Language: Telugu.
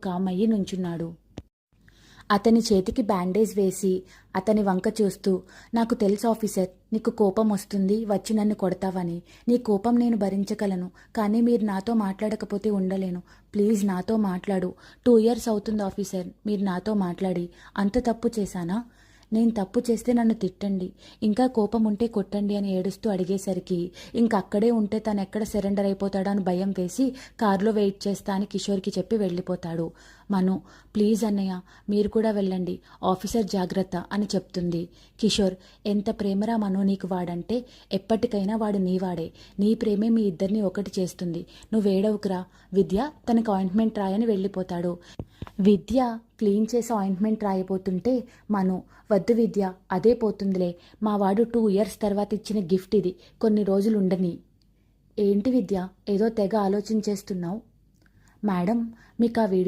కామయ్యి నుంచున్నాడు. అతని చేతికి బ్యాండేజ్ వేసి అతని వంక చూస్తూ, నాకు తెలుసు ఆఫీసర్, నీకు కోపం వస్తుంది, వచ్చి నన్ను కొడతావని. నీ కోపం నేను భరించగలను, కానీ మీరు నాతో మాట్లాడకపోతే ఉండలేను. ప్లీజ్ నాతో మాట్లాడు. 2 years అవుతుంది ఆఫీసర్ మీరు నాతో మాట్లాడి. అంత తప్పు చేశానా? నేను తప్పు చేస్తే నన్ను తిట్టండి, ఇంకా కోపం ఉంటే కొట్టండి అని ఏడుస్తూ అడిగేసరికి అక్కడే ఉంటే తను ఎక్కడ సరెండర్ అయిపోతాడో అని భయం వేసి కారులో వెయిట్ చేస్తా అని కిషోర్కి చెప్పి వెళ్ళిపోతాడు. మను, ప్లీజ్ అన్నయ్య మీరు కూడా వెళ్ళండి, ఆఫీసర్ జాగ్రత్త అని చెప్తుంది. కిషోర్, ఎంత ప్రేమరా మను నీకు వాడంటే, ఎప్పటికైనా వాడు నీవాడే, నీ ప్రేమే మీ ఇద్దరిని ఒకటి చేస్తుంది, నువ్వేడవుకురా. విద్య తనకు ఆయింట్మెంట్ రాయని వెళ్ళిపోతాడు. విద్య క్లీన్ చేసి ఆయింట్మెంట్ రాయబోతుంటే మను, వద్దు విద్య, అదే పోతుందిలే, మా వాడు 2 years తర్వాత ఇచ్చిన గిఫ్ట్ ఇది, కొన్ని రోజులు ఉండని. ఏంటి విద్య ఏదో తెగ ఆలోచించేస్తున్నావు? మేడం, మీకు ఆ వీడియో